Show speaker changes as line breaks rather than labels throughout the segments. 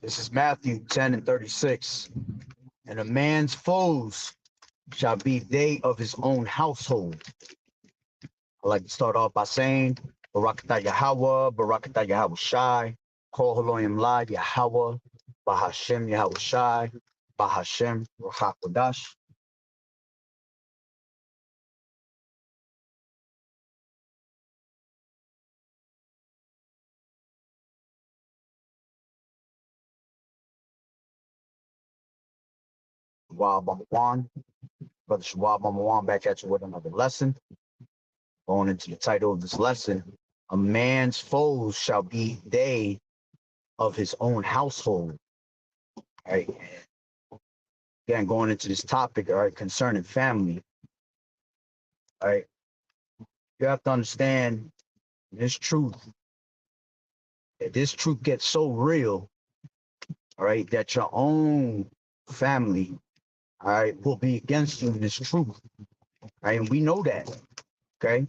This is Matthew 10 and 36. And a man's foes shall be they of his own household. I like to start off by saying, Barakatah Yahawah, Barakatah YAHAWAH'S, Kol Haloyim La Yahawah, Bahashem YAHAWAH'S, Bahashem Ruach HaKodesh. Shawab Amawan, Brother Shawab Amawan back at you with another lesson. Going into the title of this lesson, a man's foes shall be they of his own household. All right. Again, going into this topic, all right, concerning family. All right. You have to understand this truth. This truth gets so real, all right, that your own family, all right, will be against you in this truth. Right? And we know that. Okay.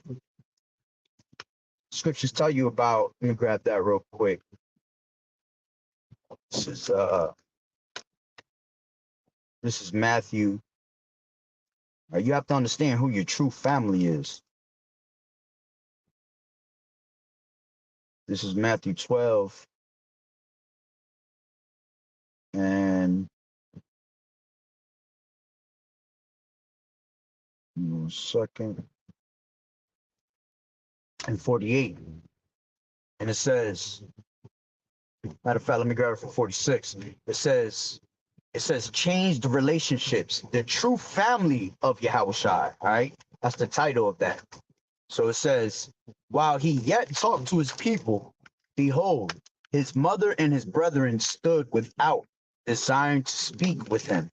Scriptures tell you about, let me grab that real quick. This is Matthew. Right, you have to understand who your true family is. This is Matthew 12. And 1 second. And 48. And it says, matter of fact, let me grab it for 46. It says, change the relationships, the true family of YAHAWAH'S, all right? That's the title of that. So it says, while he yet talked to his people, behold, his mother and his brethren stood without, desiring to speak with him.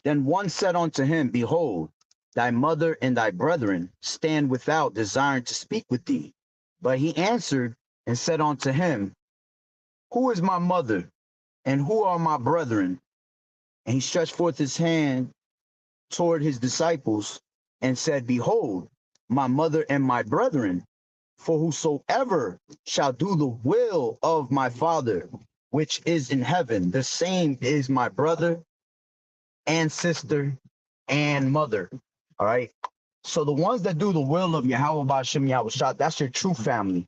Then one said unto him, behold, thy mother and thy brethren stand without, desiring to speak with thee. But he answered and said unto him, who is my mother, and who are my brethren? And he stretched forth his hand toward his disciples and said, behold, my mother and my brethren, for whosoever shall do the will of my Father, which is in heaven, the same is my brother and sister and mother. All right. So the ones that do the will of Yahweh Ba'ashem Yahushua, that's your true family.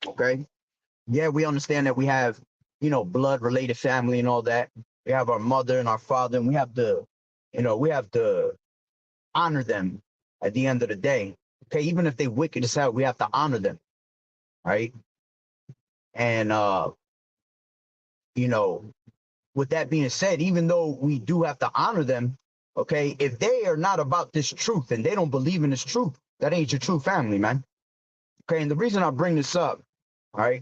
Okay. Yeah, we understand that we have, you know, blood related family and all that. We have our mother and our father, and we have to, you know, we have to honor them at the end of the day. Okay, even if they wicked as hell, we have to honor them. Right. And you know, with that being said, even though we do have to honor them, okay, if they are not about this truth and they don't believe in this truth, that ain't your true family, man. Okay, and the reason I bring this up, all right,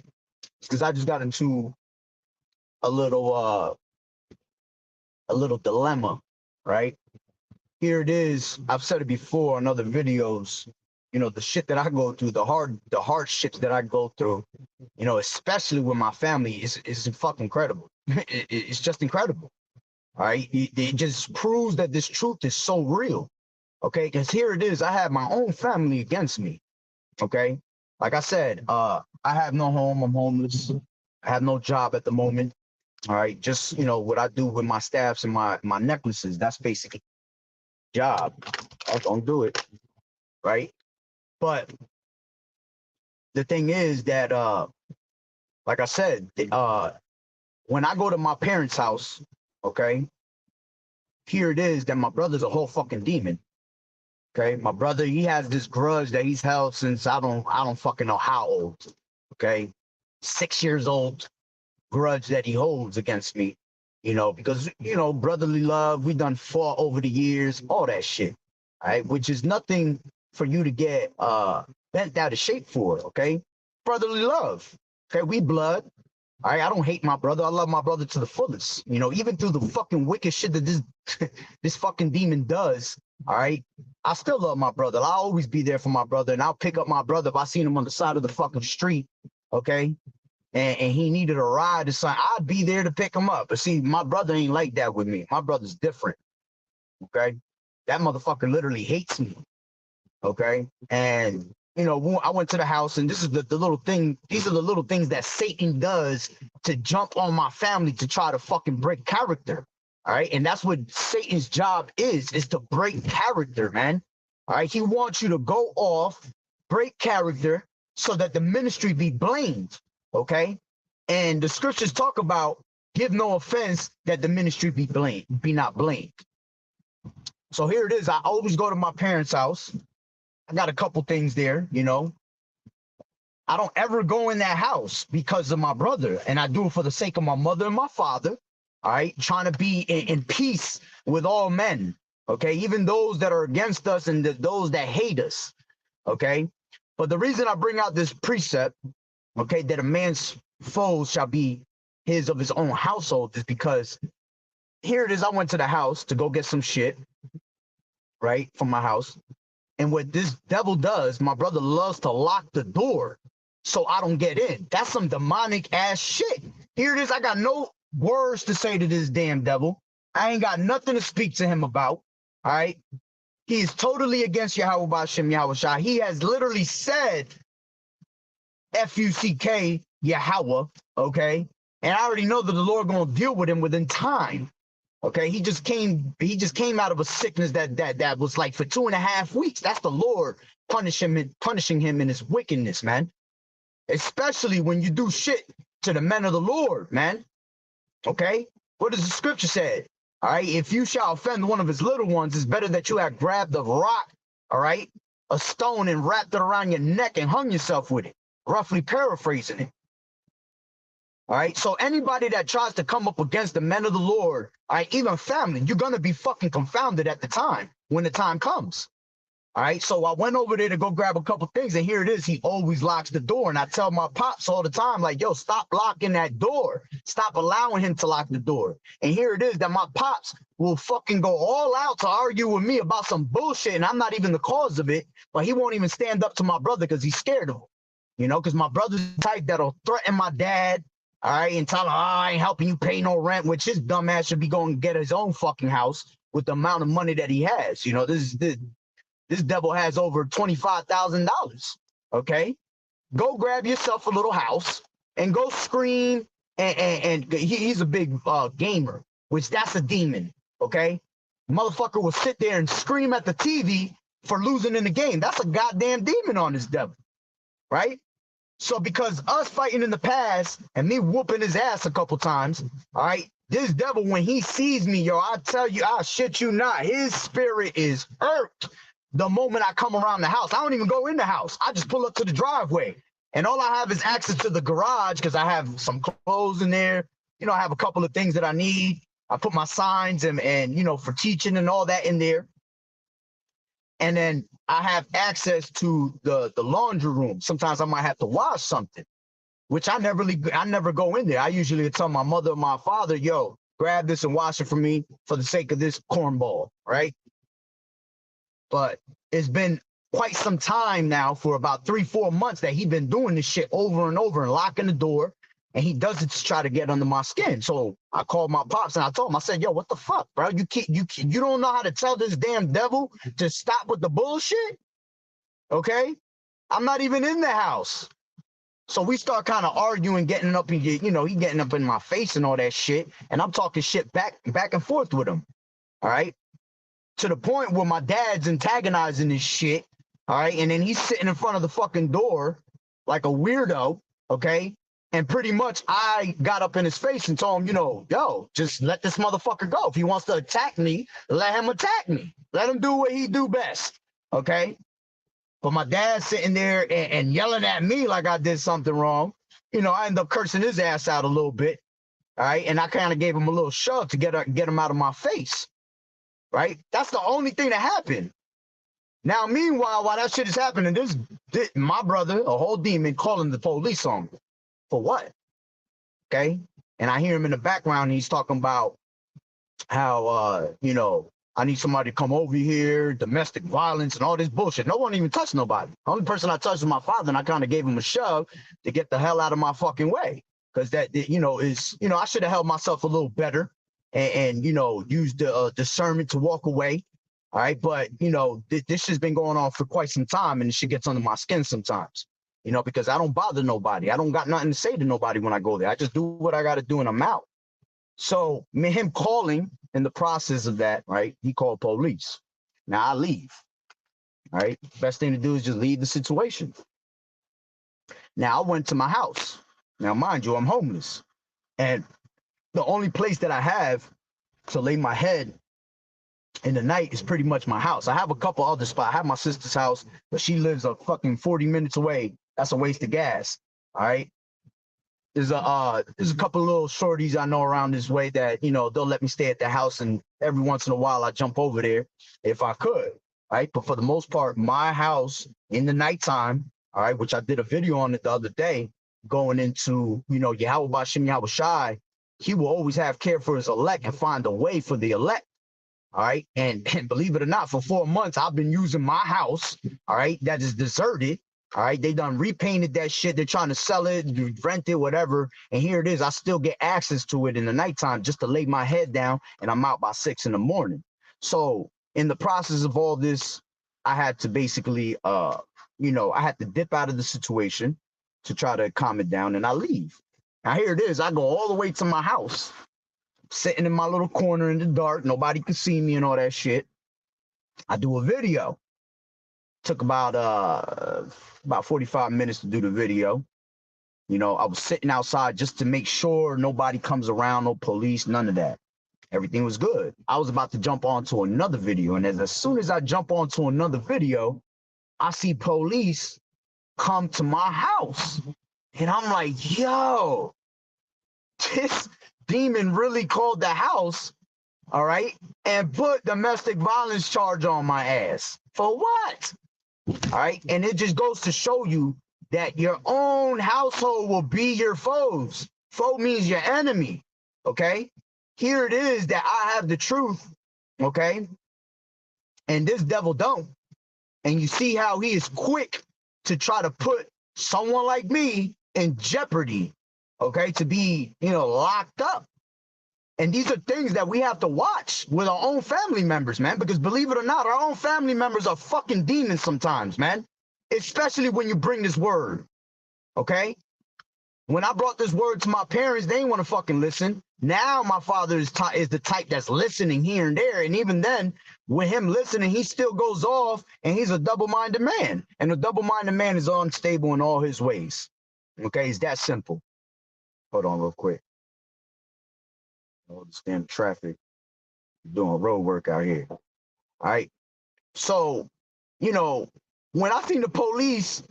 is because I just got into a little dilemma, right? Here it is. I've said it before on other videos. You know, the shit that I go through, the hardships that I go through, you know, especially with my family, is fucking incredible. It's just incredible. All right. It just proves that this truth is so real. Okay. Because here it is. I have my own family against me. Okay. Like I said, I have no home. I'm homeless. I have no job at the moment. All right. Just, you know, what I do with my staffs and my necklaces, that's basically job. I don't do it. Right. But the thing is that, like I said, when I go to my parents' house, okay, here it is that my brother's a whole fucking demon. Okay, my brother, he has this grudge that he's held since I don't fucking know how old. Okay, 6 years old grudge that he holds against me. You know, because, you know, brotherly love, we done fought over the years, all that shit. All right, which is nothing for you to get bent out of shape for. Okay, brotherly love. Okay, we blood. All right, I don't hate my brother. I love my brother to the fullest. You know, even through the fucking wicked shit that this fucking demon does. All right, I still love my brother. I'll always be there for my brother, and I'll pick up my brother if I seen him on the side of the fucking street. Okay, and he needed a ride or something, I'd be there to pick him up. But see, my brother ain't like that with me. My brother's different. Okay, that motherfucker literally hates me. Okay, and you know, I went to the house, and this is the little thing. These are the little things that Satan does to jump on my family to try to fucking break character. All right. And that's what Satan's job is to break character, man. All right. He wants you to go off, break character so that the ministry be blamed. Okay. And the scriptures talk about give no offense that the ministry be blamed, be not blamed. So here it is. I always go to my parents' house. I got a couple things there, you know. I don't ever go in that house because of my brother, and I do it for the sake of my mother and my father. All right, trying to be in peace with all men. Okay, even those that are against us and those that hate us. Okay, but the reason I bring out this precept, okay, that a man's foes shall be his of his own household, is because here it is. I went to the house to go get some shit, right, from my house. And what this devil does, my brother loves to lock the door so I don't get in. That's some demonic ass shit. Here it is. I got no words to say to this damn devil. I ain't got nothing to speak to him about. All right. He is totally against YAHAWAH'S, Yahawashi. He has literally said F-U-C-K, Yahawah. Okay. And I already know that the Lord gonna deal with him within time. Okay, he just came out of a sickness that was like for 2.5 weeks. That's the Lord punishing him in his wickedness, man. Especially when you do shit to the men of the Lord, man. Okay? What does the scripture say? All right, if you shall offend one of his little ones, it's better that you have grabbed a rock, all right, a stone, and wrapped it around your neck and hung yourself with it. Roughly paraphrasing it. All right, so anybody that tries to come up against the men of the Lord, all right, even family, you're going to be fucking confounded at the time when the time comes. All right, so I went over there to go grab a couple things, and here it is. He always locks the door, and I tell my pops all the time, like, yo, stop locking that door. Stop allowing him to lock the door. And here it is that my pops will fucking go all out to argue with me about some bullshit, and I'm not even the cause of it, but he won't even stand up to my brother because he's scared of him. You know, because my brother's the type that'll threaten my dad, all right, and tell him, oh, I ain't helping you pay no rent, which his dumb ass should be going to get his own fucking house with the amount of money that he has. You know, this devil has over $25,000, okay? Go grab yourself a little house and go scream, and he's a big gamer, which that's a demon, okay? Motherfucker will sit there and scream at the TV for losing in the game. That's a goddamn demon on this devil, right? So because us fighting in the past and me whooping his ass a couple times, all right, this devil, when he sees me, yo, I tell you, I shit you not, his spirit is irked the moment I come around the house. I don't even go in the house. I just pull up to the driveway. And all I have is access to the garage because I have some clothes in there. You know, I have a couple of things that I need. I put my signs and you know, for teaching and all that in there. And then I have access to the laundry room. Sometimes I might have to wash something, which I never go in there. I usually tell my mother or my father, yo, grab this and wash it for me for the sake of this cornball, right? But it's been quite some time now, for about 3-4 months, that he's been doing this shit over and over and locking the door. And he does it to try to get under my skin. So I called my pops and I told him, I said, yo, what the fuck, bro? You don't know how to tell this damn devil to stop with the bullshit? Okay? I'm not even in the house. So we start kind of arguing, getting up, and you know, he getting up in my face and all that shit. And I'm talking shit back and forth with him. All right? To the point where my dad's antagonizing this shit. All right? And then he's sitting in front of the fucking door like a weirdo. Okay? And pretty much I got up in his face and told him, you know, yo, just let this motherfucker go. If he wants to attack me, let him attack me. Let him do what he do best, okay? But my dad sitting there and yelling at me like I did something wrong. You know, I ended up cursing his ass out a little bit, all right? And I kind of gave him a little shove to get him out of my face, right? That's the only thing that happened. Now, meanwhile, while that shit is happening, this my brother, a whole demon, calling the police on me. For what? Okay. And I hear him in the background. He's talking about how, you know, I need somebody to come over here, domestic violence and all this bullshit. No one even touched nobody. The only person I touched was my father, and I kind of gave him a shove to get the hell out of my fucking way. Because that, you know, is, you know, I should have held myself a little better and you know, used the discernment to walk away. All right. But, this has been going on for quite some time, and this shit gets under my skin sometimes, because I don't bother nobody. I don't got nothing to say to nobody when I go there. I just do what I got to do and I'm out. So him calling in the process of that, right? He called police. Now I leave. All right. Best thing to do is just leave the situation. Now I went to my house. Now, mind you, I'm homeless. And the only place that I have to lay my head in the night is pretty much my house. I have a couple other spots. I have my sister's house, but she lives a fucking 40 minutes away. That's a waste of gas. All right. There's a couple of little shorties I know around this way that, they'll let me stay at the house, and every once in a while I jump over there if I could. Right. But for the most part, my house in the nighttime, all right, which I did a video on it the other day, going into, YAHAWAH'S, he will always have care for his elect and find a way for the elect. All right. And believe it or not, for 4 months, I've been using my house, all right, that is deserted. All right. They done repainted that shit. They're trying to sell it, rent it, whatever. And here it is. I still get access to it in the nighttime just to lay my head down, and I'm out by 6 a.m. So in the process of all this, I had to basically, I had to dip out of the situation to try to calm it down, and I leave. Now here it is. I go all the way to my house, sitting in my little corner in the dark. Nobody could see me and all that shit. I do a video. Took about 45 minutes to do the video. I was sitting outside just to make sure nobody comes around, no police, none of that. Everything was good. I was about to jump onto another video, and as soon as I jump onto another video, I see police come to my house. And I'm like, yo, this demon really called the house, all right, and put domestic violence charge on my ass. For what? All right. And it just goes to show you that your own household will be your foes. Foe means your enemy. Okay. Here it is that I have the truth. Okay. And this devil don't. And you see how he is quick to try to put someone like me in jeopardy. Okay. To be, locked up. And these are things that we have to watch with our own family members, man, because believe it or not, our own family members are fucking demons sometimes, man, especially when you bring this word. Okay. When I brought this word to my parents, they didn't want to fucking listen. Now my father is the type that's listening here and there. And even then, with him listening, he still goes off, and he's a double-minded man. And a double-minded man is unstable in all his ways. Okay. It's that simple. Hold on real quick. Understand traffic, doing road work out here. All right. So, when I seen the police,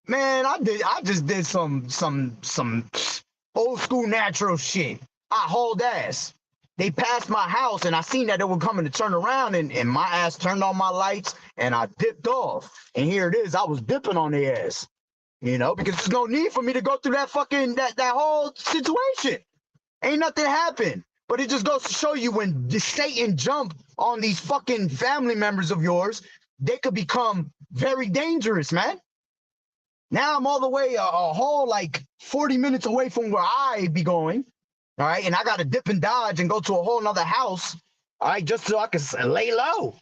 man, I just did some old school natural shit. I hauled ass. They passed my house, and I seen that they were coming to turn around, and my ass turned on my lights, and I dipped off. And here it is. I was dipping on their ass, because there's no need for me to go through that fucking that whole situation. Ain't nothing happened. But it just goes to show you, when Satan jump on these fucking family members of yours, they could become very dangerous, man. Now I'm all the way a whole like 40 minutes away from where I be going, all right? And I got to dip and dodge and go to a whole nother house, all right, just so I can lay low,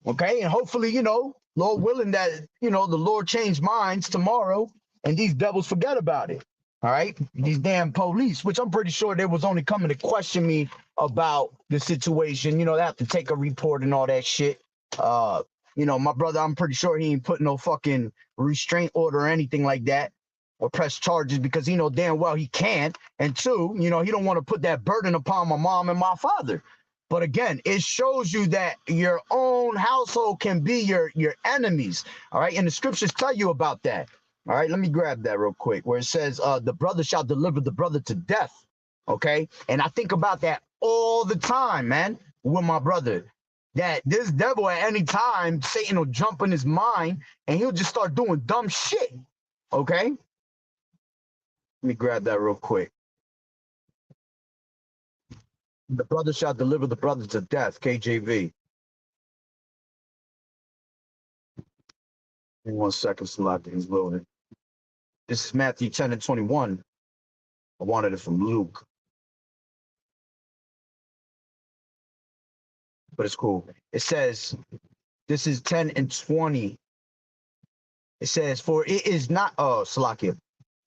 okay? And hopefully, Lord willing that, the Lord change minds tomorrow and these devils forget about it. All right, these damn police, which I'm pretty sure they was only coming to question me about the situation. They have to take a report and all that shit. My brother, I'm pretty sure he ain't put no fucking restraint order or anything like that, or press charges, because he know damn well he can't. And two, he don't want to put that burden upon my mom and my father. But again, it shows you that your own household can be your enemies. All right, and the scriptures tell you about that. All right, let me grab that real quick, where it says, the brother shall deliver the brother to death. Okay. And I think about that all the time, man, with my brother, that this devil at any time, Satan will jump in his mind and he'll just start doing dumb shit. Okay. Let me grab that real quick. The brother shall deliver the brother to death, KJV. In 1 second, Salaki is loading. This is Matthew 10 and 21. I wanted it from Luke. but it's cool. It says, this is 10 and 20. It says, for it is not, Salakia,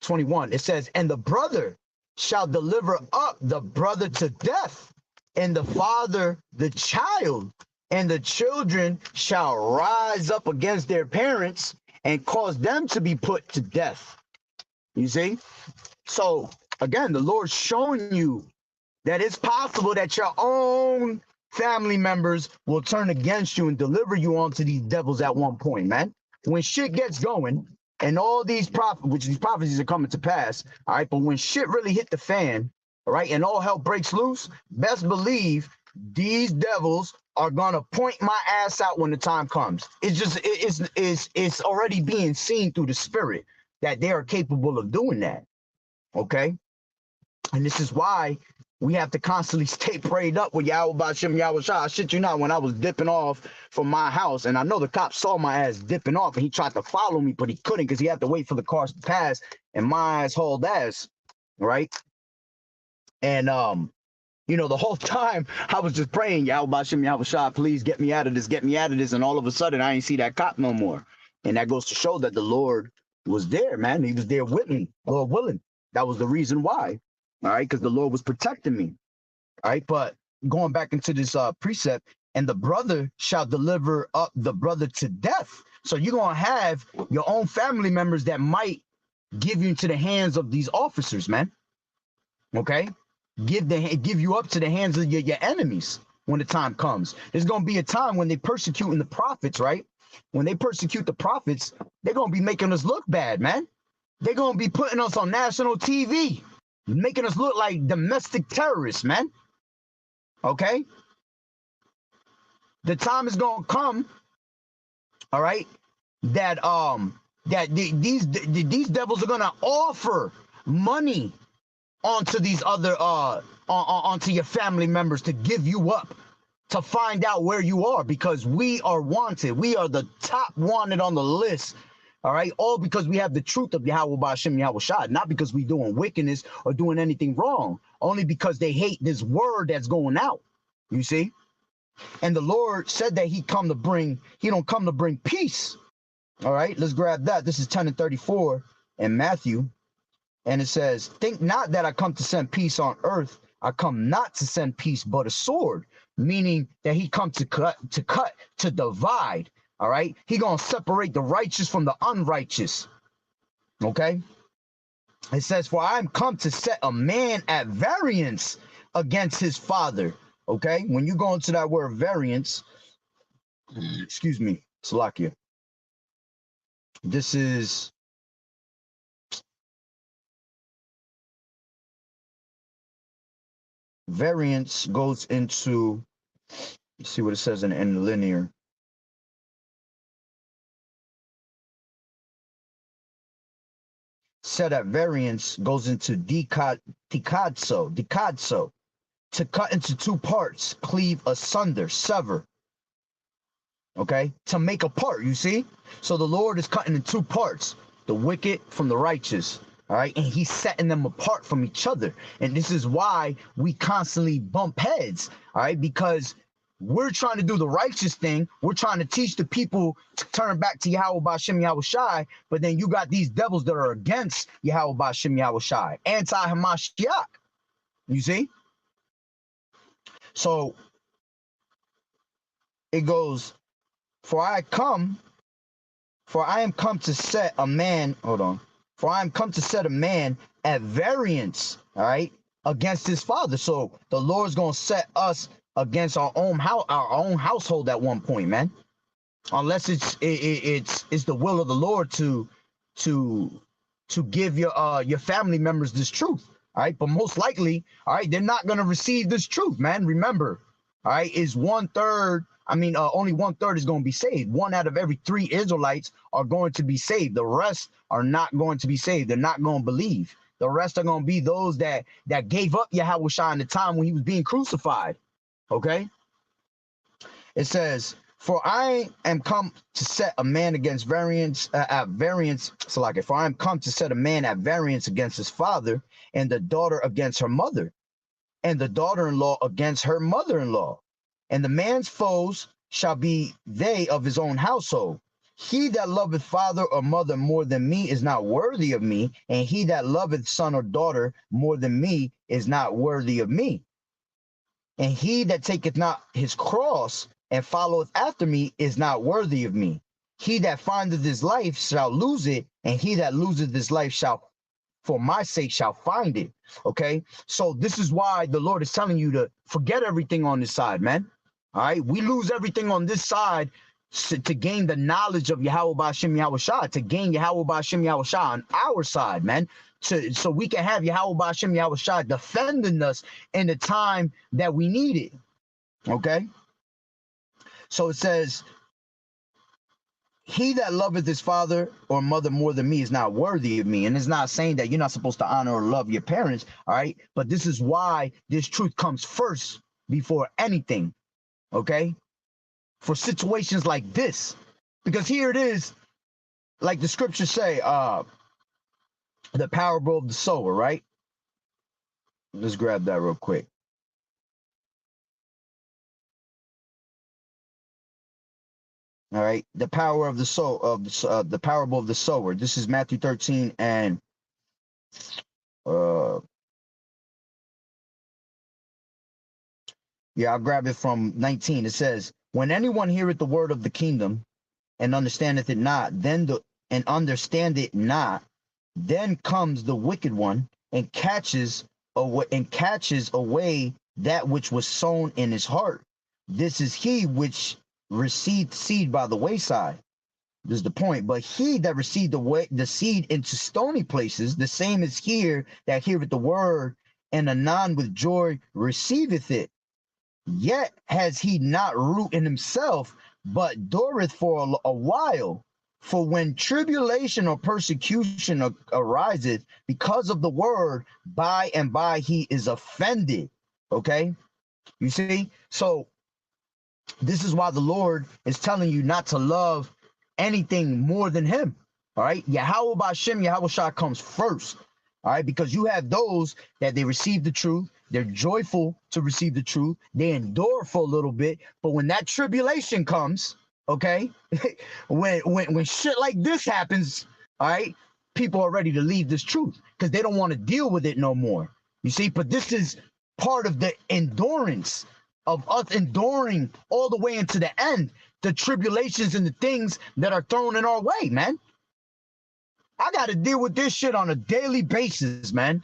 21. It says, and the brother shall deliver up the brother to death, and the father the child, and the children shall rise up against their parents and cause them to be put to death. You see? So again, the Lord's showing you that it's possible that your own family members will turn against you and deliver you onto these devils at one point, man. When shit gets going and all these prophecies are coming to pass, all right, but when shit really hit the fan, all right, and all hell breaks loose, best believe these devils are gonna point my ass out when the time comes. It's just it's already being seen through the spirit that they are capable of doing that. Okay, and this is why we have to constantly stay prayed up with Yahweh Ba'Shem Yahweh Shah. I shit you not, when I was dipping off from my house, and I know the cop saw my ass dipping off, and he tried to follow me, but he couldn't because he had to wait for the cars to pass, and my ass hauled ass, right? And you know, the whole time I was just praying, Yahweh Ba'Shem Yahweh Shah, please get me out of this, get me out of this, and all of a sudden I ain't see that cop no more. And that goes to show that the Lord was there, man. He was there with me, Lord willing. That was the reason why. All right, because the Lord was protecting me. All right, but going back into this precept, and the brother shall deliver up the brother to death. So you're gonna have your own family members that might give you into the hands of these officers, man. Okay, give you up to the hands of your enemies when the time comes. There's gonna be a time when they persecuting the prophets, right? When they persecute the prophets, they're gonna be making us look bad, man. They're gonna be putting us on national TV, making us look like domestic terrorists, man. Okay? The time is gonna come, all right, that these devils are gonna offer money onto these other onto your family members to give you up, to find out where you are, because we are wanted. We are the top wanted on the list. All right, all because we have the truth of Yahweh Ba'Shem Yahweh Shah, not because we doing wickedness or doing anything wrong, only because they hate this word that's going out. You see? And the Lord said that he don't come to bring peace. All right, let's grab that. This is 10 and 34 in Matthew. And it says, think not that I come to send peace on earth. I come not to send peace, but a sword, meaning that he come to cut, to divide. All right, he gonna separate the righteous from the unrighteous. Okay, it says, for I am come to set a man at variance against his father. Okay, when you go into that word variance, excuse me, Salakia, this is variance goes into, let's see what it says in the linear. Set at variance goes into decadso, to cut into two parts, cleave asunder, sever. Okay, to make a part, you see? So the Lord is cutting in two parts, the wicked from the righteous. All right, and he's setting them apart from each other. And this is why we constantly bump heads, all right, because we're trying to do the righteous thing. We're trying to teach the people to turn back to Yahweh Ba'Shem Yahweh Shai, but then you got these devils that are against Yahweh Ba'Shem Yahweh Shai, anti-Hamashiach. You see? So it goes, for I am come to set a man, for I am come to set a man at variance, all right, against his father. So the Lord's gonna set us against our own household at one point, man. Unless it's the will of the Lord to give your family members this truth, all right. But most likely, all right, they're not gonna receive this truth, man. Remember, all right, is 1/3. I mean, only 1/3 is going to be saved. 1 out of every 3 Israelites are going to be saved. The rest are not going to be saved. They're not going to believe. The rest are going to be those that gave up Yahweh Shai in the time when he was being crucified. Okay? It says, for I am come to set a man against variance, at variance. So like, for I am come to set a man at variance against his father, and the daughter against her mother, and the daughter-in-law against her mother-in-law. And the man's foes shall be they of his own household. He that loveth father or mother more than me is not worthy of me, and he that loveth son or daughter more than me is not worthy of me. And he that taketh not his cross and followeth after me is not worthy of me. He that findeth his life shall lose it, and he that loseth his life shall, for my sake, shall find it. Okay, so this is why the Lord is telling you to forget everything on this side, man. All right, we lose everything on this side to gain the knowledge of Yahweh Ba'Shem Yahweh Shah, to gain Yahweh Ba'Shem Yahweh Shah on our side, man. So we can have Yahweh Ba'Shem Yahweh Shah defending us in the time that we need it. Okay? So it says, he that loveth his father or mother more than me is not worthy of me. And it's not saying that you're not supposed to honor or love your parents, all right? But this is why this truth comes first before anything, okay? For situations like this. Because here it is, like the scriptures say, the parable of the sower, right? Let's grab that real quick. All right, the power of the soul of the parable of the sower. This is Matthew 13 and yeah, I'll grab it from 19. It says, when anyone heareth the word of the kingdom and understandeth it not, understand it not, then comes the wicked one and catches away that which was sown in his heart. This is he which received seed by the wayside. This is the point. But he that received the seed into stony places, the same is here that heareth the word, and anon with joy receiveth it. Yet has he not root in himself, but dureth for a while. For when tribulation or persecution ariseth because of the word, by and by he is offended. Okay? You see? So this is why the Lord is telling you not to love anything more than him. All right? Yahweh Ba'Shem Yahweh Shah comes first. All right? Because you have those that they receive the truth. They're joyful to receive the truth. They endure for a little bit. But when that tribulation comes, okay, when shit like this happens, all right, people are ready to leave this truth because they don't want to deal with it no more. You see, but this is part of the endurance of us enduring all the way into the end, the tribulations and the things that are thrown in our way, man. I got to deal with this shit on a daily basis, man.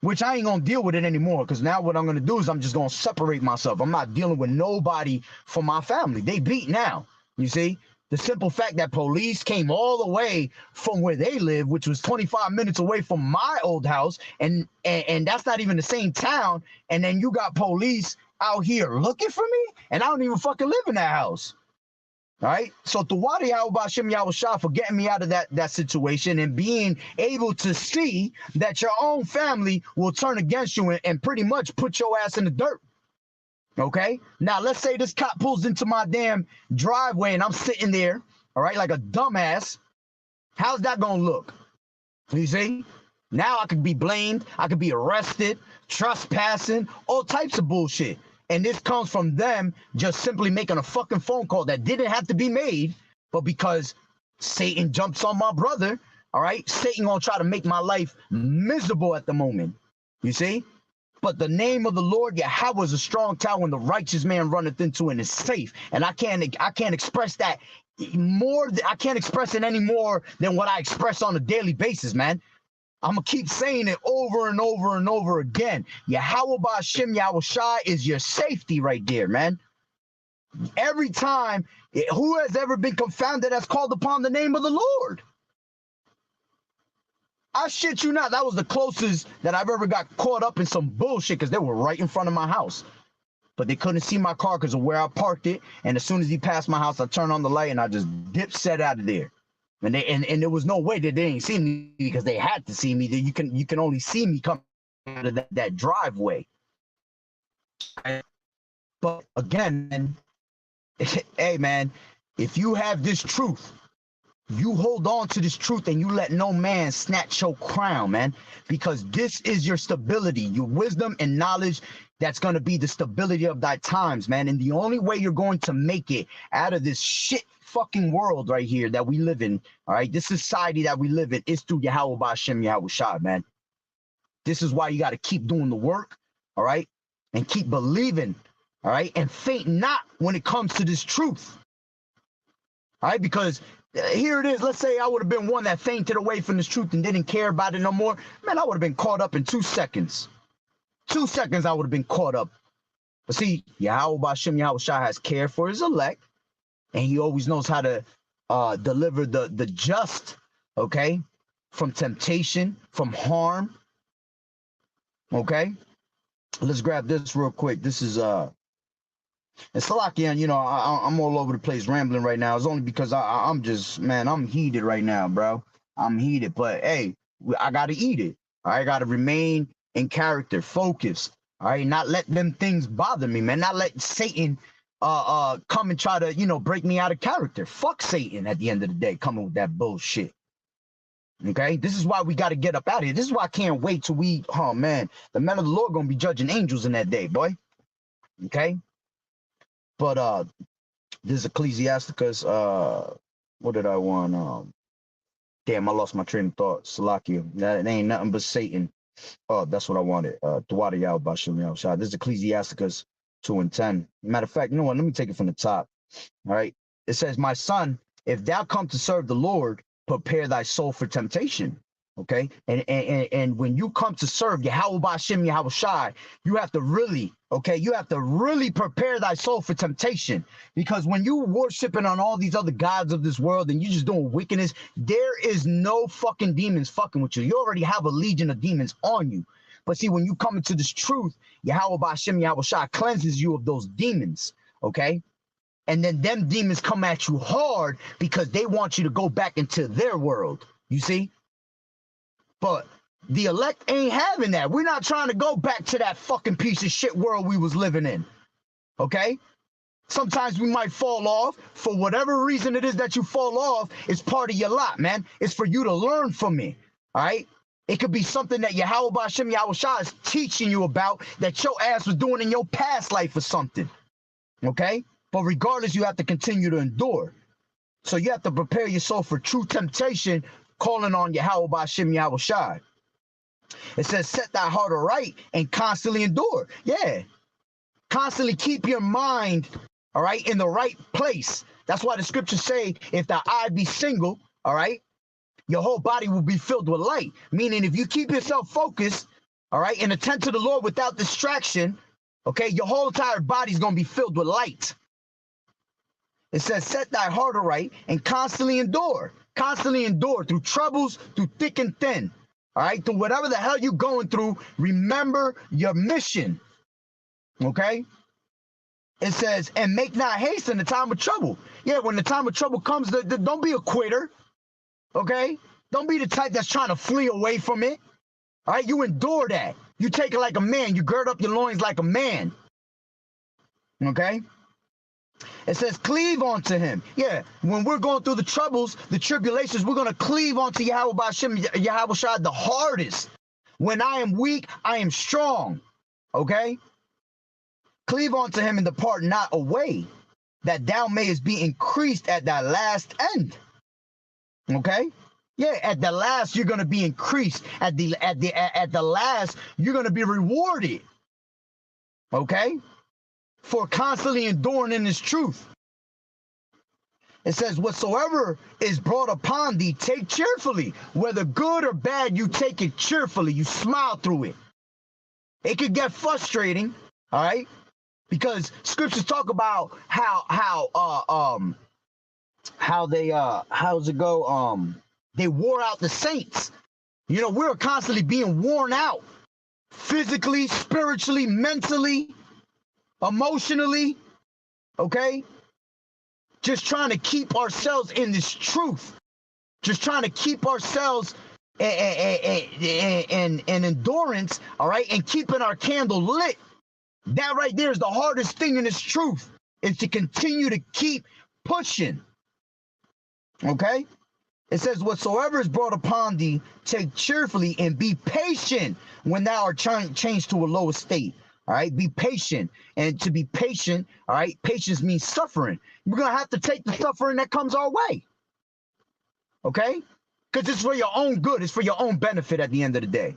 Which I ain't gonna deal with it anymore, because now what I'm gonna do is I'm just gonna separate myself. I'm not dealing with nobody from my family. They beat now. You see, the simple fact that police came all the way from where they live, which was 25 minutes away from my old house, and that's not even the same town. And then you got police out here looking for me, and I don't even fucking live in that house. All right. So Tawadi Yahweh Ba'Shem Yahweh Shah for getting me out of that situation and being able to see that your own family will turn against you and pretty much put your ass in the dirt. Okay. Now let's say this cop pulls into my damn driveway and I'm sitting there, all right, like a dumbass. How's that gonna look? You see? Now I could be blamed, I could be arrested, trespassing, all types of bullshit. And this comes from them just simply making a fucking phone call that didn't have to be made, but because Satan jumps on my brother, all right? Satan gonna try to make my life miserable at the moment, you see? But the name of the Lord Yahweh is a strong tower, and the righteous man runneth into it and is safe. And I can't express that more. I can't express it any more than what I express on a daily basis, man. I'm going to keep saying it over and over and over again. Yahweh Ba'Shem Yahweh Shai is your safety right there, man. Every time, who has ever been confounded that's called upon the name of the Lord? I shit you not, that was the closest that I've ever got caught up in some bullshit because they were right in front of my house. But they couldn't see my car because of where I parked it. And as soon as he passed my house, I turned on the light and I just set out of there. And there was no way that they didn't see me because they had to see me. That you can only see me coming out of that driveway. But again, hey man, if you have this truth, you hold on to this truth and you let no man snatch your crown, man, because this is your stability, your wisdom and knowledge. That's going to be the stability of thy times, man. And the only way you're going to make it out of this shit fucking world right here that we live in, all right, this society that we live in, is through YAHAWAH'S, man. This is why you got to keep doing the work, all right, and keep believing, all right, and faint not when it comes to this truth, all right, because here it is. Let's say I would have been one that fainted away from this truth and didn't care about it no more. Man, I would have been caught up in 2 seconds. 2 seconds, I would have been caught up. But see, YAHAWAH'S has care for his elect, and he always knows how to deliver the just, okay, from temptation, from harm. Okay, let's grab this real quick. This is and Salakian, you know, I'm all over the place rambling right now. It's only because I'm just, man, I'm heated right now, bro. I'm heated, but hey, I gotta eat it. I gotta remain in character, focused. All right, not let them things bother me, man. Not let Satan come and try to, you know, break me out of character. Fuck Satan at the end of the day, coming with that bullshit. Okay, this is why we got to get up out of here. This is why I can't wait till we, oh man, the men of the Lord gonna be judging angels in that day, boy. Okay, but this is Ecclesiasticus. What did I want? Damn, I lost my train of thought. Salakia, that ain't nothing but Satan. Oh, that's what I wanted. Dwada Yahweh. This is Ecclesiasticus 2:10. Matter of fact, you know what? Let me take it from the top. All right. It says, "My son, if thou come to serve the Lord, prepare thy soul for temptation." Okay. And when you come to serve Yahweh, you have to really, okay, you have to really prepare thy soul for temptation. Because when you worshiping on all these other gods of this world and you just doing wickedness, there is no fucking demons fucking with you. You already have a legion of demons on you. But see, when you come into this truth, Yahweh cleanses you of those demons. Okay. And then them demons come at you hard because they want you to go back into their world. You see? But the elect ain't having that. We're not trying to go back to that fucking piece of shit world we was living in. Okay? Sometimes we might fall off. For whatever reason it is that you fall off, it's part of your lot, man. It's for you to learn from me. All right? It could be something that Yahweh is teaching you about that your ass was doing in your past life or something. Okay? But regardless, you have to continue to endure. So you have to prepare your soul for true temptation, calling on Yahweh. It says, set thy heart aright and constantly endure. Yeah. Constantly keep your mind, all right, in the right place. That's why the scriptures say, if thy eye be single, all right, your whole body will be filled with light. Meaning if you keep yourself focused, all right, and attend to the Lord without distraction, okay, your whole entire body is going to be filled with light. It says, set thy heart aright and constantly endure. Constantly endure through troubles, through thick and thin. All right, through whatever the hell you're going through, remember your mission. Okay? It says, and make not haste in the time of trouble. Yeah, when the time of trouble comes, don't be a quitter. Okay? Don't be the type that's trying to flee away from it. All right, you endure that. You take it like a man. You gird up your loins like a man. Okay? It says, cleave onto him. Yeah, when we're going through the troubles, the tribulations, we're going to cleave onto Yahweh the hardest. When I am weak, I am strong. Okay? Cleave onto him and depart not away, that thou mayest be increased at thy last end. Okay? Yeah, at the last, you're going to be increased. At the last, you're going to be rewarded. Okay? For constantly enduring in this truth. It says, whatsoever is brought upon thee, take cheerfully. Whether good or bad, you take it cheerfully. You smile through it. It could get frustrating, all right? Because scriptures talk about they wore out the saints. You know, we're constantly being worn out. Physically, spiritually, mentally, emotionally, okay? Just trying to keep ourselves in this truth. Just trying to keep ourselves in endurance, all right? And keeping our candle lit. That right there is the hardest thing in this truth, is to continue to keep pushing, okay? It says, whatsoever is brought upon thee, take cheerfully and be patient when thou art changed to a lower state. All right, be patient. And to be patient, all right, patience means suffering. We're going to have to take the suffering that comes our way. Okay? Because it's for your own good. It's for your own benefit at the end of the day.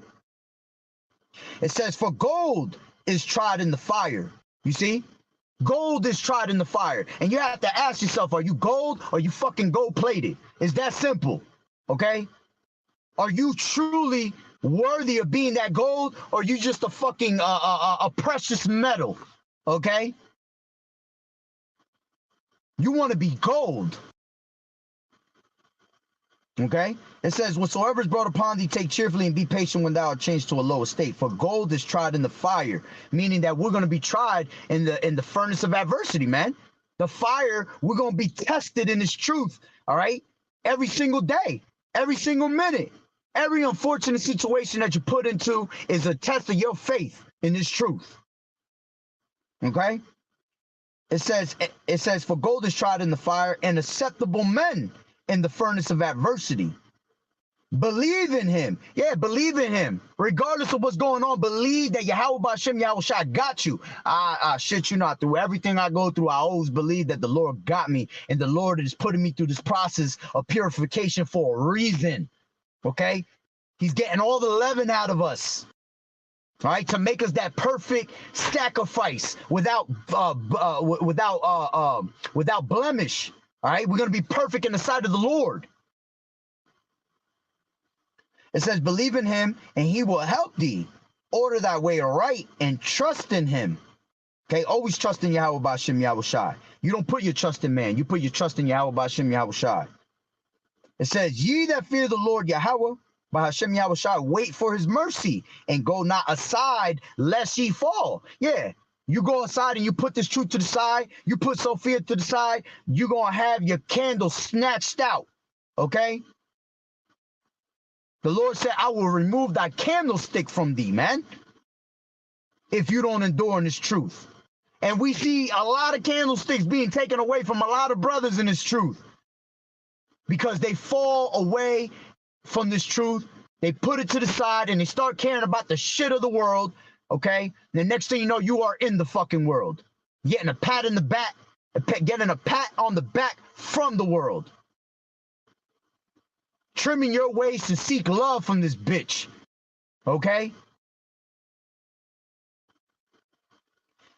It says, for gold is tried in the fire. You see? Gold is tried in the fire. And you have to ask yourself, are you gold or are you fucking gold plated? It's that simple. Okay? Are you truly worthy of being that gold, or are you just a fucking a precious metal? Okay? You want to be gold. Okay? It says, whatsoever is brought upon thee, take cheerfully and be patient when thou art changed to a lower state. For gold is tried in the fire, meaning that we're going to be tried in the furnace of adversity, man. The fire, we're going to be tested in this truth, all right? Every single day, every single minute. Every unfortunate situation that you put into is a test of your faith in this truth. Okay? It says, for gold is tried in the fire, and acceptable men in the furnace of adversity. Believe in him. Yeah, believe in him. Regardless of what's going on, believe that YAHAWAH'S got you. I shit you not, through everything I go through, I always believe that the Lord got me, and the Lord is putting me through this process of purification for a reason. Okay? He's getting all the leaven out of us. All right, to make us that perfect sacrifice without blemish. All right, we're going to be perfect in the sight of the Lord. It says, believe in him and he will help thee. Order thy way aright and trust in him. Okay, always trust in YAHAWAH'S. You don't put your trust in man. You put your trust in YAHAWAH'S. It says, ye that fear the Lord Yahweh, by YAHAWAH'S, wait for his mercy and go not aside lest ye fall. Yeah, you go aside and you put this truth to the side. You put Sophia to the side. You're going to have your candle snatched out. Okay? The Lord said, I will remove thy candlestick from thee, man, if you don't endure in this truth. And we see a lot of candlesticks being taken away from a lot of brothers in this truth because they fall away from this truth. They put it to the side and they start caring about the shit of the world. Okay. The next thing you know, you are in the fucking world, getting a pat in the back, getting a pat on the back from the world, trimming your waist to seek love from this bitch. Okay.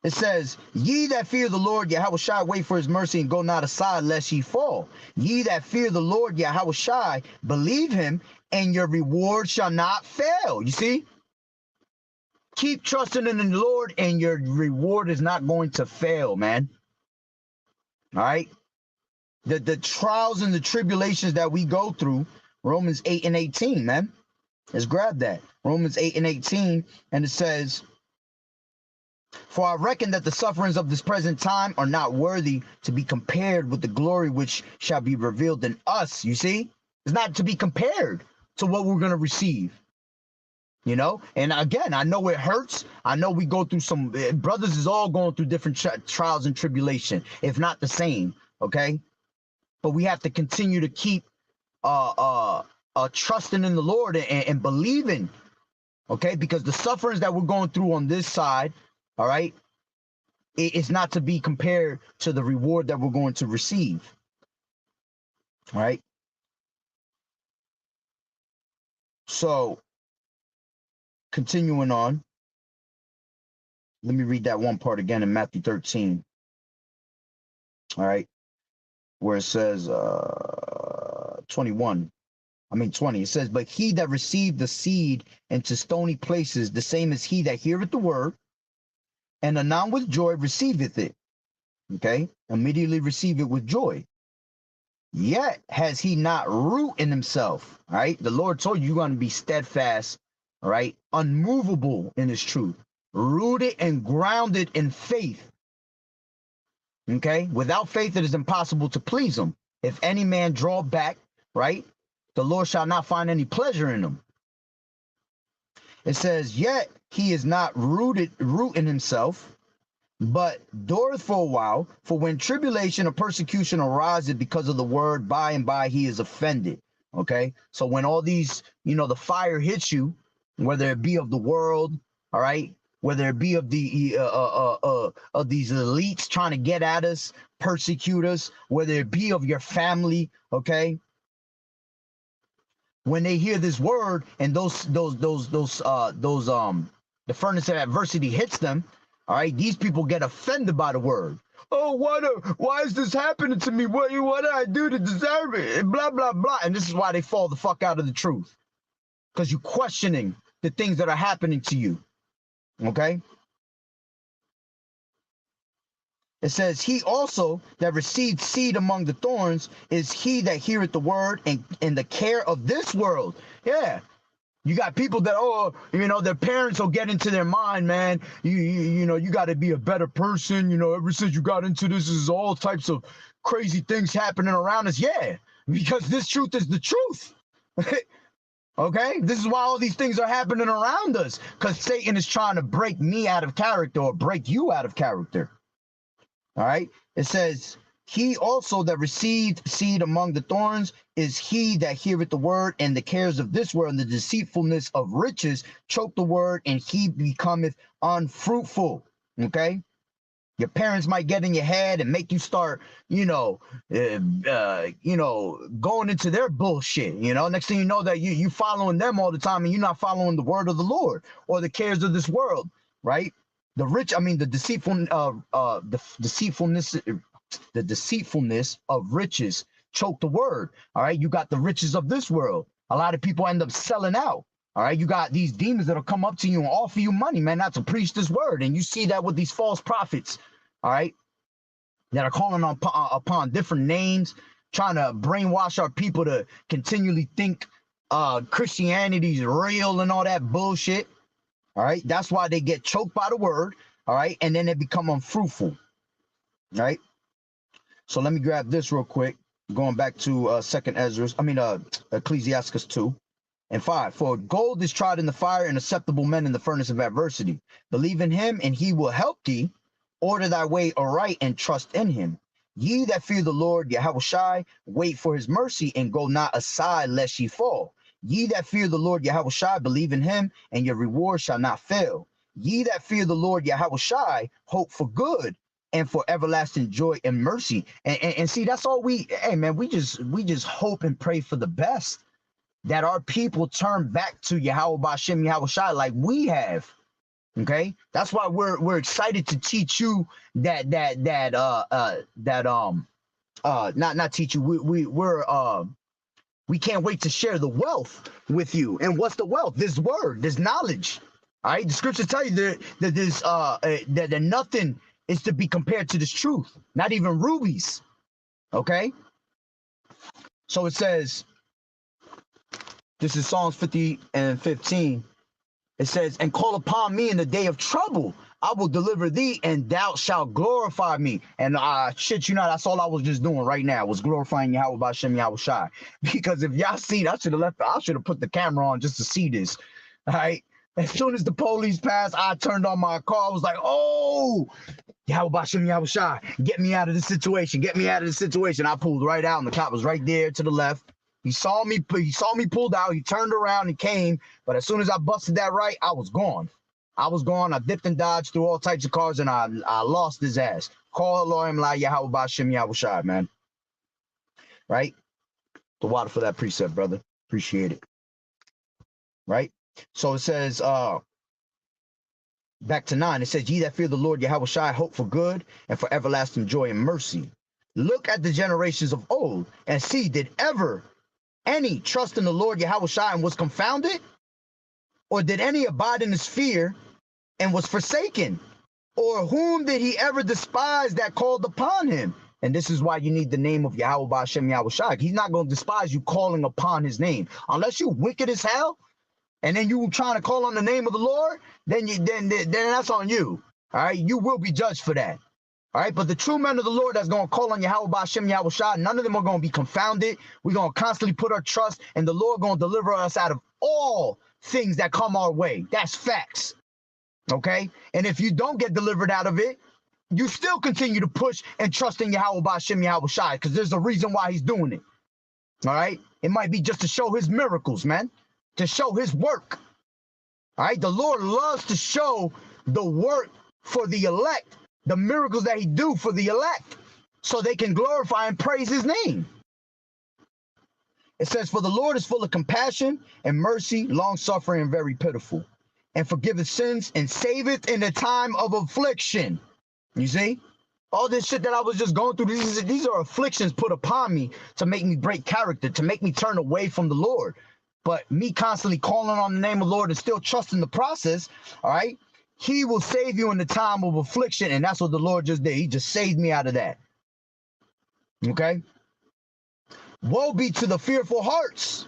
It says, ye that fear the Lord YAHAWAH'S, wait for his mercy and go not aside lest ye fall. Ye that fear the Lord YAHAWAH'S, believe him and your reward shall not fail. You see? Keep trusting in the Lord and your reward is not going to fail, man. All right? The trials and the tribulations that we go through, Romans 8:18, man. Let's grab that. Romans 8:18, and it says, for I reckon that the sufferings of this present time are not worthy to be compared with the glory which shall be revealed in us. You see? It's not to be compared to what we're going to receive. You know? And again, I know it hurts. I know we go through some, brothers is all going through different trials and tribulation, if not the same. Okay? But we have to continue to keep trusting in the Lord and believing. Okay? Because the sufferings that we're going through on this side, all right, it's not to be compared to the reward that we're going to receive. All right. So, continuing on, let me read that one part again in Matthew 13. All right, where it says 20. It says, but he that received the seed into stony places, the same as he that heareth the word, and anon with joy receiveth it. Okay, immediately receive it with joy. Yet has he not root in himself. All right, the Lord told you you're going to be steadfast, all right, unmovable in his truth, rooted and grounded in faith. Okay, without faith it is impossible to please him. If any man draw back, right, the Lord shall not find any pleasure in him. It says, yet he is not root in himself, but dureth for a while. For when tribulation or persecution arises because of the word, by and by he is offended. Okay, so when all these, the fire hits you, whether it be of the world, all right, whether it be of the of these elites trying to get at us, persecute us, whether it be of your family, okay, when they hear this word and the furnace of adversity hits them, all right, these people get offended by the word. Oh, why is this happening to me? What did I do to deserve it? And blah, blah, blah. And this is why they fall the fuck out of the truth. Because you're questioning the things that are happening to you. Okay? It says, he also that received seed among the thorns is he that heareth the word and the care of this world. Yeah. You got people that, their parents will get into their mind, man. You got to be a better person. Ever since you got into this, is all types of crazy things happening around us. Yeah, because this truth is the truth. Okay, this is why all these things are happening around us, because Satan is trying to break me out of character or break you out of character. All right, it says, he also that received seed among the thorns is he that heareth the word, and the cares of this world and the deceitfulness of riches choke the word, and he becometh unfruitful. Okay, your parents might get in your head and make you start, going into their bullshit. Next thing you know, that you following them all the time, and you're not following the word of the Lord or the cares of this world, right? The deceitfulness of riches choke the word. All right, you got the riches of this world. A lot of people end up selling out. All right, you got these demons that'll come up to you and offer you money, man, not to preach this word. And you see that with these false prophets, all right, that are calling upon different names, trying to brainwash our people to continually think Christianity is real and all that bullshit. All right, that's why they get choked by the word. All right, and then they become unfruitful. All right. So let me grab this real quick. Going back to Ecclesiastes 2:5. For gold is tried in the fire, and acceptable men in the furnace of adversity. Believe in him, and he will help thee. Order thy way aright, and trust in him. Ye that fear the Lord, Yahawashi, wait for his mercy, and go not aside lest ye fall. Ye that fear the Lord, Yahawashi, believe in him, and your reward shall not fail. Ye that fear the Lord, Yahawashi, hope for good, and for everlasting joy and mercy. And see, that's all we just hope and pray for the best, that our people turn back to Yahweh Ba'Shem Yahawashi like we have. Okay, that's why we're excited to teach you not teach you. We can't wait to share the wealth with you. And what's the wealth? This word, this knowledge. All right, the scriptures tell you that nothing is to be compared to this truth, not even rubies. Okay, so it says, this is Psalms 50:15. It says, and call upon me in the day of trouble. I will deliver thee, and thou shalt glorify me. And shit you not, that's all I was just doing right now, was glorifying Yahweh Ba'Shem Yahawashi. Because if y'all see, I should have put the camera on just to see this. All right. As soon as the police passed, I turned on my car. I was like, oh, Yahweh Ba'Shem Yahawashi, get me out of this situation. Get me out of this situation. I pulled right out, and the cop was right there to the left. He saw me pulled out. He turned around and came. But as soon as I busted that right, I was gone. I dipped and dodged through all types of cars, and I lost his ass. Call Elohim La Yahweh Ba'Shem Yahawashi, man. Right? The water for that precept, brother. Appreciate it. Right? So it says, back to 9, it says, ye that fear the Lord Yahawashi, hope for good and for everlasting joy and mercy. Look at the generations of old and see, did ever any trust in the Lord Yahawashi and was confounded? Or did any abide in his fear and was forsaken? Or whom did he ever despise that called upon him? And this is why you need the name of Yahweh Ba'Shem Yahawashi. He's not going to despise you calling upon his name. Unless you wicked as hell, and then you trying to call on the name of the Lord, then that's on you. All right, you will be judged for that. All right, but the true men of the Lord that's going to call on Yahweh Ba'Shem Yahawashi, none of them are going to be confounded. We're going to constantly put our trust, and the Lord going to deliver us out of all things that come our way. That's facts. Okay, and if you don't get delivered out of it, you still continue to push and trust in Yahweh Ba'Shem Yahawashi, because there's a reason why he's doing it. All right, It might be just to show his miracles, man, to show his work. All right, the Lord loves to show the work for the elect, the miracles that he do for the elect, so they can glorify and praise his name. It says, for the Lord is full of compassion and mercy, long-suffering and very pitiful, and forgiveth sins and saveth in the time of affliction. You see? All this shit that I was just going through, these are afflictions put upon me to make me break character, to make me turn away from the Lord. But me constantly calling on the name of the Lord and still trusting the process, all right, he will save you in the time of affliction. And that's what the Lord just did. He just saved me out of that. Okay? Woe be to the fearful hearts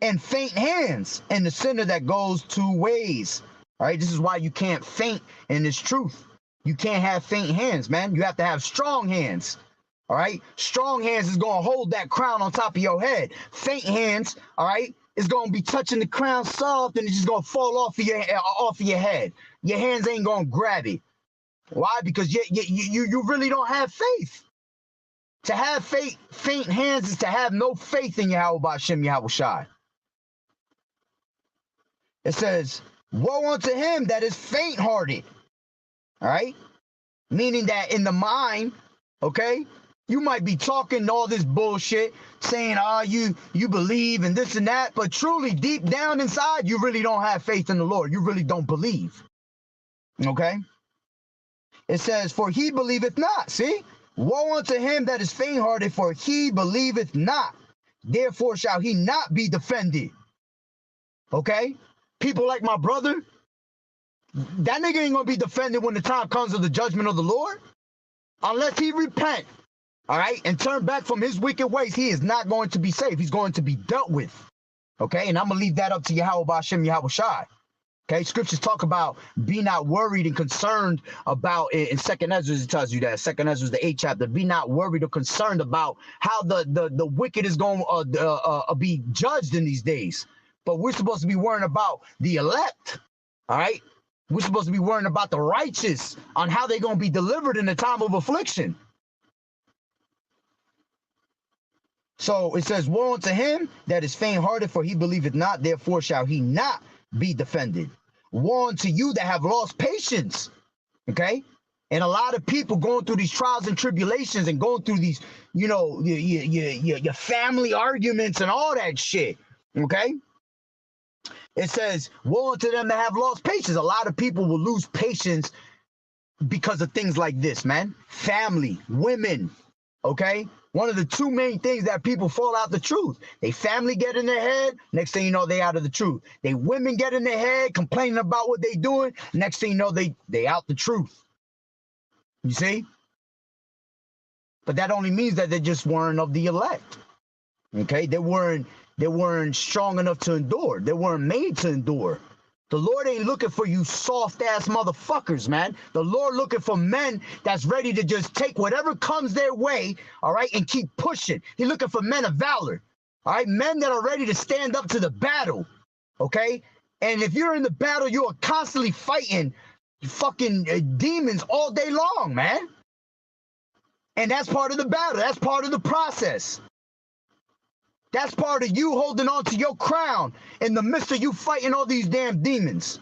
and faint hands and the sinner that goes two ways. All right? This is why you can't faint in this truth. You can't have faint hands, man. You have to have strong hands. All right? Strong hands is going to hold that crown on top of your head. Faint hands, all right, is going to be touching the crown soft and it's just going to fall off of your head. Your hands ain't going to grab it. Why? Because you really don't have faith. To have faint hands is to have no faith in YAHAWAH'S, Yahawashi. It says, woe unto him that is faint-hearted. All right? Meaning that in the mind, okay, you might be talking all this bullshit, saying, you believe in this and that, but truly deep down inside, you really don't have faith in the Lord. You really don't believe. Okay? It says, for he believeth not. See? Woe unto him that is faint-hearted, for he believeth not. Therefore shall he not be defended. Okay? People like my brother, that nigga ain't gonna be defended when the time comes of the judgment of the Lord. Unless he repent, all right, and turn back from his wicked ways, he is not going to be saved. He's going to be dealt with. Okay? And I'm gonna leave that up to YAHAWAH'S, Yahawashi. Okay, scriptures talk about be not worried and concerned about, in 2nd Ezra, it tells you that, 2nd Ezra, the 8th chapter, be not worried or concerned about how the wicked is going to be judged in these days. But we're supposed to be worrying about the elect, all right? We're supposed to be worrying about the righteous, on how they're going to be delivered in the time of affliction. So it says, woe unto him that is faint-hearted, for he believeth not, therefore shall he not be defended. Woe unto you that have lost patience. Okay? And a lot of people going through these trials and tribulations and going through these, you know, your family arguments and all that shit. Okay? It says, woe unto them that have lost patience. A lot of people will lose patience because of things like this, man. Family, women. Okay? One of the two main things that people fall out the truth. They family get in their head, next thing you know, they out of the truth. They women get in their head, complaining about what they doing, next thing you know, they out the truth. You see? But that only means that they just weren't of the elect. Okay? They weren't strong enough to endure. They weren't made to endure. The Lord ain't looking for you soft-ass motherfuckers, man. The Lord looking for men that's ready to just take whatever comes their way, all right, and keep pushing. He's looking for men of valor, all right, men that are ready to stand up to the battle, okay? And if you're in the battle, you are constantly fighting fucking demons all day long, man. And that's part of the battle. That's part of the process. That's part of you holding on to your crown in the midst of you fighting all these damn demons.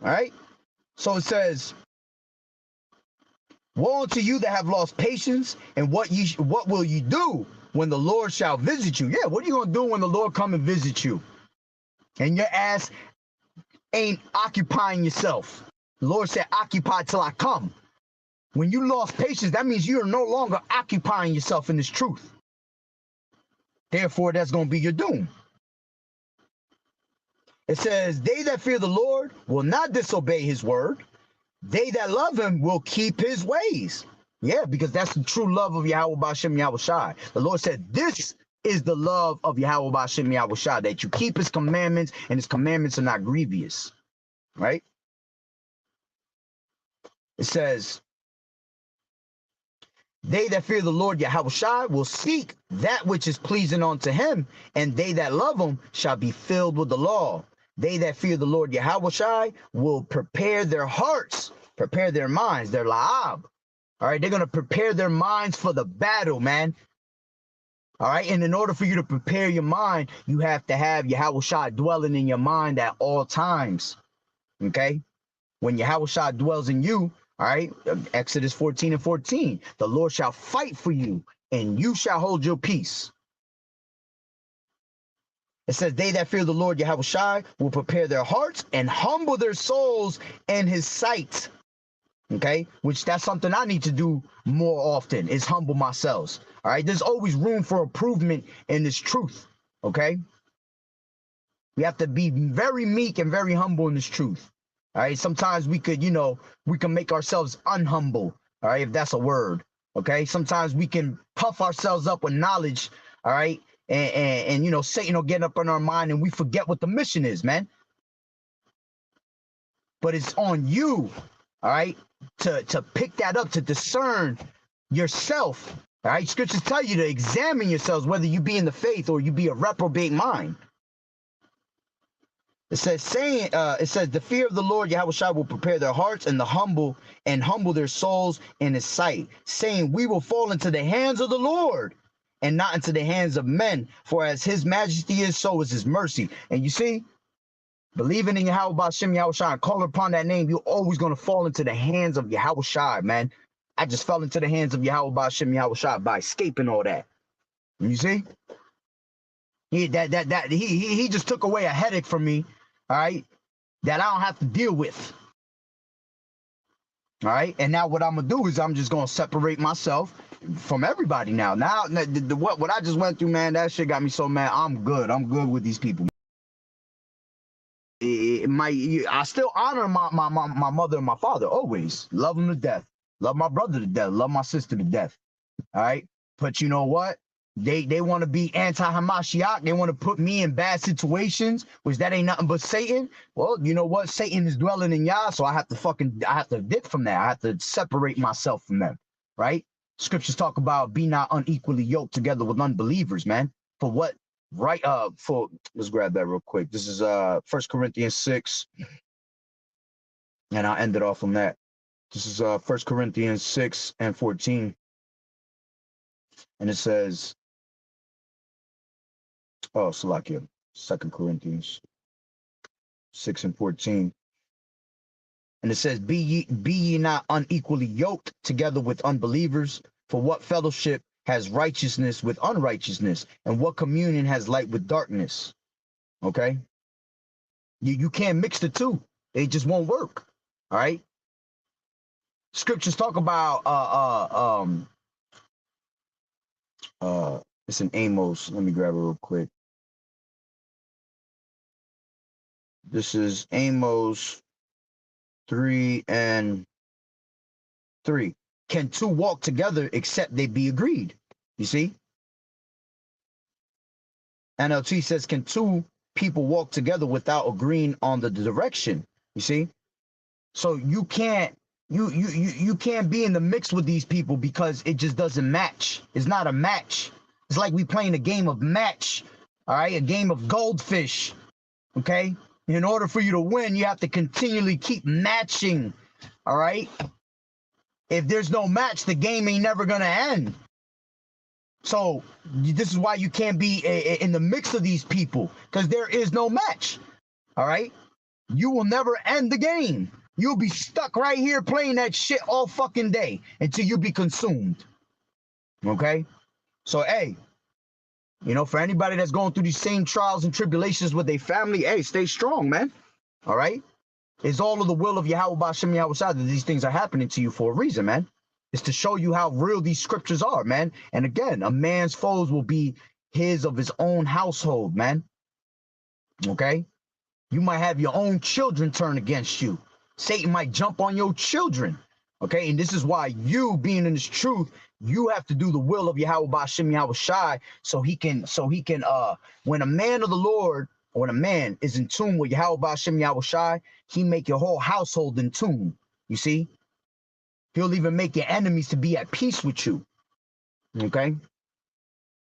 All right? So it says, woe unto you that have lost patience, and what will you do when the Lord shall visit you? Yeah, what are you going to do when the Lord come and visit you? And your ass ain't occupying yourself. The Lord said, occupy till I come. When you lost patience, that means you are no longer occupying yourself in this truth. Therefore, that's going to be your doom. It says, they that fear the Lord will not disobey his word. They that love him will keep his ways. Yeah, because that's the true love of YAHAWAH'S, Yahawashi. The Lord said, this is the love of YAHAWAH'S, Yahawashi, that you keep his commandments, and his commandments are not grievous. Right? It says, they that fear the Lord Yahawashi will seek that which is pleasing unto him, and they that love him shall be filled with the law. They that fear the Lord Yahawashi will prepare their hearts, prepare their minds, their la'ab, All right, they're going to prepare their minds for the battle, man. All right, and in order for you to prepare your mind, you have to have Yahawashi dwelling in your mind at all times. Okay, when Yahawashi dwells in you, all right, Exodus 14:14, the Lord shall fight for you, and you shall hold your peace. It says, they that fear the Lord Yahawashi will prepare their hearts and humble their souls in his sight. Okay, which that's something I need to do more often, is humble myself. All right, there's always room for improvement in this truth. Okay, we have to be very meek and very humble in this truth. All right, sometimes we could, we can make ourselves unhumble. All right, if that's a word. Okay, sometimes we can puff ourselves up with knowledge. All right, and Satan will get up in our mind and we forget what the mission is, man. But it's on you, all right, to pick that up, to discern yourself. All right, scriptures tell you to examine yourselves, whether you be in the faith or you be a reprobate mind. It says, the fear of the Lord Yahawashi will prepare their hearts and humble their souls in his sight, saying, we will fall into the hands of the Lord and not into the hands of men, for as his majesty is, so is his mercy. And you see, believing in Yahweh Ba'Shem Yahawashi and calling upon that name, you're always going to fall into the hands of Yahawashi, man. I just fell into the hands of Yahweh Ba'Shem Yahawashi by escaping all that. You see? He just took away a headache from me, all right, that I don't have to deal with. All right, and now what I'm gonna do is I'm just gonna separate myself from everybody now. Now, what I just went through, man, that shit got me so mad. I'm good with these people. I still honor my mother and my father always. Love them to death. Love my brother to death. Love my sister to death. All right, but you know what? They want to be anti-Hamashiach. They want to put me in bad situations, which that ain't nothing but Satan. Well, you know what? Satan is dwelling in Yah, so I have to dip from that. I have to separate myself from them, right? Scriptures talk about be not unequally yoked together with unbelievers, man. For what? Right? Let's grab that real quick. This is 1 Corinthians 6, and I'll end it off on that. This is 1 Corinthians 6:14, and it says, Salakia, 2 Corinthians 6:14. And it says, be ye not unequally yoked together with unbelievers, for what fellowship has righteousness with unrighteousness, and what communion has light with darkness? Okay? You can't mix the two. They just won't work. All right? Scriptures talk about it's in Amos. Let me grab it real quick. This is Amos 3:3. Can two walk together except they be agreed? You see? NLT says, can two people walk together without agreeing on the direction? You see? So you can't be in the mix with these people because it just doesn't match. It's not a match. It's like we playing a game of match, all right? A game of goldfish, okay? In order for you to win, you have to continually keep matching, all right? If there's no match, the game ain't never going to end. So this is why you can't be in the mix of these people, because there is no match, all right? You will never end the game. You'll be stuck right here playing that shit all fucking day until you be consumed, okay? So, hey, for anybody that's going through these same trials and tribulations with their family, hey, stay strong, man, all right? It's all of the will of Yahweh Ba'Shem Yahawashi that these things are happening to you for a reason, man. It's to show you how real these scriptures are, man. And again, a man's foes will be his of his own household, man. Okay? You might have your own children turn against you. Satan might jump on your children. Okay? And this is why you, being in this truth, you have to do the will of Yahweh Ba'Shem Yahawashi so he can, when a man of the Lord, or when a man is in tune with Yahweh Ba'Shem Yahawashi, he make your whole household in tune. You see? He'll even make your enemies to be at peace with you. Okay?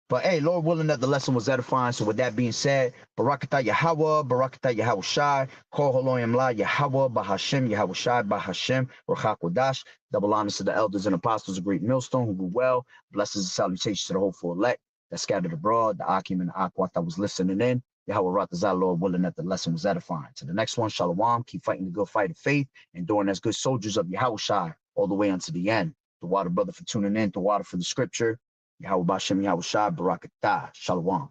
But hey, Lord willing that the lesson was edifying. So with that being said, Barakatah Yahweh, Barakatah Yahweh Shai, Kol Haloyim La, Yahweh, Bahashem, Yahweh Shai, Bahashem, Ruach HaKodash. Double honors to the elders and apostles of Great Millstone who grew well. Blessings and salutations to the hopeful elect that scattered abroad, the Akim and the Akwat that was listening in. Yahweh Ratazah, Lord willing that the lesson was edifying. To the next one, Shalom, keep fighting the good fight of faith, enduring as good soldiers of Yahweh Shai all the way unto the end. The water brother for tuning in, the water for the scripture. Yahweh Bashem, Yahweh Shai, Barakatah, Shalom.